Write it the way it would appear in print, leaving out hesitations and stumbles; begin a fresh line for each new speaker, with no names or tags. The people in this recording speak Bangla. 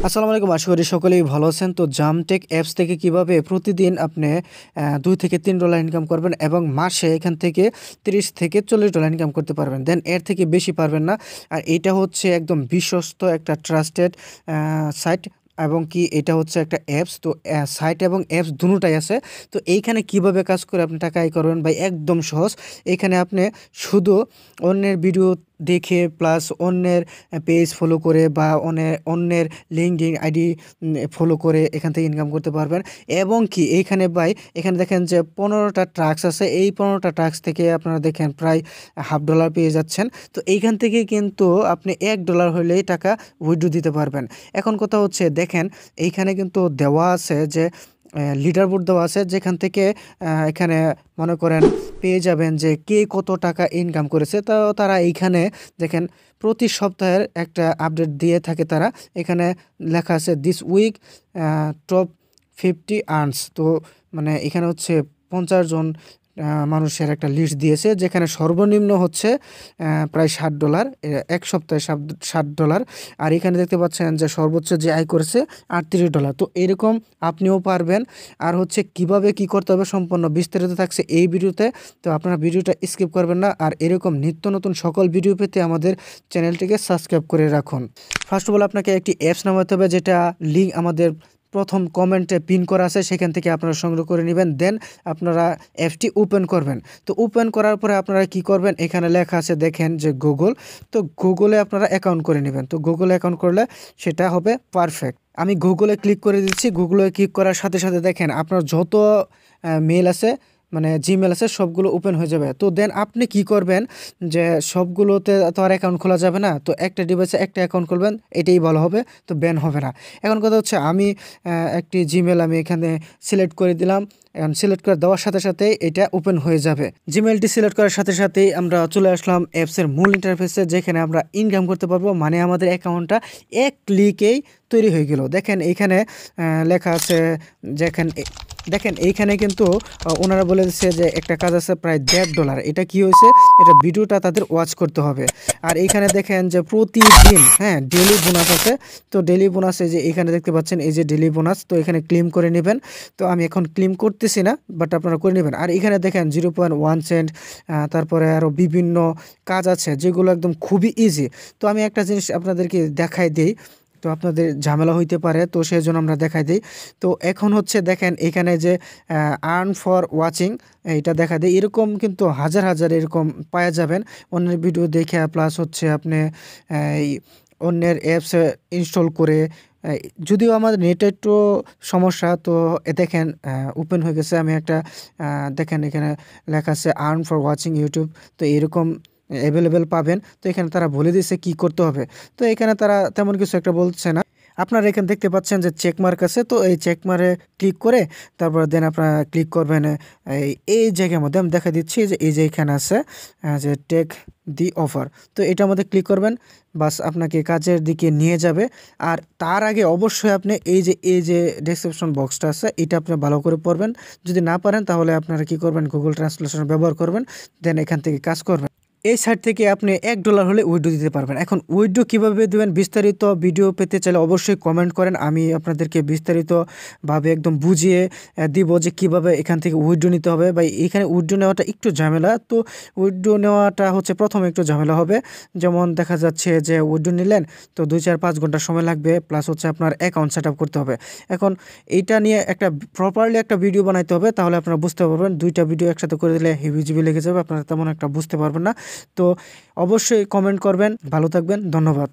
আসসালামু আলাইকুম, আশা করি সকলেই ভালো আছেন। তো জামটেক অ্যাপস থেকে কিভাবে প্রতিদিন আপনি $2 থেকে $3 ইনকাম করবেন এবং মাসে এখান থেকে $30 থেকে $40 ইনকাম করতে পারবেন। দেন এর থেকে বেশি পারবেন না। আর এটা হচ্ছে একদম বিশ্বস্ত একটা ট্রাস্টেড সাইট এবং কি এটা হচ্ছে একটা অ্যাপস। তো সাইট এবং অ্যাপস দুটোটাই আছে। তো এইখানে কিভাবে কাজ করে আপনি টাকা আয় করবেন ভাই, একদম সহজ। এখানে আপনি শুধু অন্যের ভিডিও দেখে প্লাস অন্যের পেজ ফলো করে বা অন্যের লিঙ্কডইন আইডি ফলো করে এখান থেকে ইনকাম করতে পারবেন। এবং কি এইখানে ভাই, এখানে দেখেন যে 15টা টাস্ক আছে। এই 15টা টাস্ক থেকে আপনারা দেখেন প্রায় $1/2 পেয়ে যাচ্ছেন। তো এইখান থেকে কিন্তু আপনি $1 হলেই টাকা উইথড্র দিতে পারবেন। এখন কথা হচ্ছে দেখেন, এইখানে কিন্তু দেওয়া আছে যে লিডার বোর্ড দেওয়া আছে, যেখান থেকে এখানে মনে করেন পেয়ে যাবেন যে কে কত টাকা ইনকাম করেছে। তো তারা এইখানে দেখেন প্রতি সপ্তাহের একটা আপডেট দিয়ে থাকে তারা। এখানে লেখা আছে দিস উইক টপ 50 আর্নস। তো মানে এখানে হচ্ছে 50 জন মানুষের একটা লিস্ট দিয়েছে, যেখানে সর্বনিম্ন হচ্ছে প্রায় $60, এক সপ্তাহে $60। আর এখানে দেখতে পাচ্ছেন যে সর্বোচ্চ যে আয় করেছে $38। তো এরকম আপনিও পারবেন। আর হচ্ছে কিভাবে কি করতে হবে সম্পূর্ণ বিস্তারিত থাকছে এই ভিডিওতে। তো আপনারা ভিডিওটা স্কিপ করবেন না। আর এরকম নিত্য নতুন সকল ভিডিও পেতে আমাদের চ্যানেলটিকে সাবস্ক্রাইব করে রাখুন। ফার্স্ট অফ অল আপনাকে একটি অ্যাপস নামাতে হবে, যেটা লিঙ্ক আমাদের প্রথম কমেন্টে পিন করা আছে, সেখান থেকে আপনারা সংগ্রহ করে নেবেন। দেন আপনারা অ্যাপটি ওপেন করবেন। তো ওপেন করার পরে আপনারা কি করবেন, এখানে লেখা আছে দেখেন যে গুগল। তো গুগলে আপনারা অ্যাকাউন্ট করে নেবেন। তো গুগলে অ্যাকাউন্ট করলে সেটা হবে পারফেক্ট। আমি গুগলে ক্লিক করে দিচ্ছি। গুগলে ক্লিক করার সাথে সাথে দেখেন আপনার যত মেল আছে, মানে জিমেল আছে, সবগুলো ওপেন হয়ে যাবে। তো দেন আপনি কি করবেন যে সবগুলোতে তো আর অ্যাকাউন্ট খোলা যাবে না। তো একটা ডিভাইসে একটা অ্যাকাউন্ট খুলবেন, এটাই ভালো হবে। তো ব্যান হবে না। এখন কথা হচ্ছে আমি একটি জিমেল আমি এখানে সিলেক্ট করে দিলাম। এখন সিলেক্ট করে দেওয়ার সাথে সাথে এটা ওপেন হয়ে যাবে। জিমেলটি সিলেক্ট করার সাথে সাথেই আমরা চলে আসলাম অ্যাপসের মূল ইন্টারফেসে, যেখানে আমরা ইনকাম করতে পারবো। মানে আমাদের অ্যাকাউন্টটা এক ক্লিকেই তৈরি হয়ে গেল। দেখেন এইখানে লেখা আছে, দেখেন এইখানে কিন্তু ওনারা বলে দিচ্ছে যে একটা কাজ আছে প্রায় $1.5। এটা কি হয়েছে, এটা ভিডিওটা তাদের ওয়াচ করতে হবে। আর এইখানে দেখেন যে প্রতিদিন ডেলি বোনাস আছে। তো ডেলি বোনাস এই যে এখানে দেখতে পাচ্ছেন, এই যে ডেলি বোনাস। তো এখানে ক্লেম করে নেবেন। তো আমি এখন ক্লেম করতেছি না, বাট আপনারা করে নেবেন। আর এখানে দেখেন 0.1 সেন্ট, তারপরে আরও বিভিন্ন কাজ আছে যেগুলো একদম খুবই ইজি। তো আমি একটা জিনিস আপনাদেরকে দেখাই দিই, তো আপনাদের ঝামেলা হইতে পারে, তো সেই জন্য আমরা দেখাই দিই। তো এখন হচ্ছে দেখেন এখানে যে আর্ন ফর ওয়াচিং, এটা দেখা দেয়। এরকম কিন্তু হাজার হাজার এরকম পাওয়া যাবেন অন্যের ভিডিও দেখে, প্লাস হচ্ছে আপনি এই অন্যের অ্যাপস ইনস্টল করে। যদিও আমাদের নেটে একটু সমস্যা, তো দেখেন ওপেন হয়ে গেছে। আমি একটা দেখেন এখানে লেখা আছে আর্ন ফর ওয়াচিং ইউটিউব। তো এরকম অ্যাভেলেবেল পাবেন। তো এখানে তারা বলে দিয়েছে কি করতে হবে। তো এখানে তারা তেমন কিছু একটা বলছে না। আপনারা এখানে দেখতে পাচ্ছেন যে চেক মার্ক আছে। তো এই চেক মার্কে ক্লিক করে তারপর দেন আপনারা ক্লিক করবেন এই জায়গার মধ্যে। আমি দেখা দিচ্ছি যে এই যে এখানে আছে যে টেক দি অফার। তো এটার মধ্যে ক্লিক করবেন, বাস আপনাকে কাজের দিকে নিয়ে যাবে। আর তার আগে অবশ্যই আপনি এই যে ডেসক্রিপশন বক্সটা আছে, এটা আপনি ভালো করে পড়বেন। যদি না পারেন তাহলে আপনারা কি করবেন, গুগল ট্রান্সলেশন ব্যবহার করবেন। দেন এখান থেকে কাজ করবেন। এই সাইট থেকে আপনি $1 হলে উইথড্র দিতে পারবেন। এখন উইথড্র কীভাবে দেবেন বিস্তারিত ভিডিও পেতে চাইলে অবশ্যই কমেন্ট করেন। আমি আপনাদেরকে বিস্তারিতভাবে একদম বুঝিয়ে দিব যে কিভাবে এখান থেকে উইথড্র নিতে হবে। বা এখানে উইথড্র নেওয়াটা একটু ঝামেলা। তো উইথড্র নেওয়াটা হচ্ছে প্রথমে একটু ঝামেলা হবে। যেমন দেখা যাচ্ছে যে উইথড্র নিলেন, তো 2-4-5 ঘন্টা সময় লাগবে, প্লাস হচ্ছে আপনার অ্যাকাউন্ট সেট আপ করতে হবে। এখন এইটা নিয়ে একটা প্রপারলি একটা ভিডিও বানাইতে হবে, তাহলে আপনারা বুঝতে পারবেন। 2টা ভিডিও একসাথে করে দিলে হিবিজিবি লেগে যাবে, আপনারা তেমন একটা বুঝতে পারবেন না। তো অবশ্যই কমেন্ট করবেন। ভালো থাকবেন, ধন্যবাদ।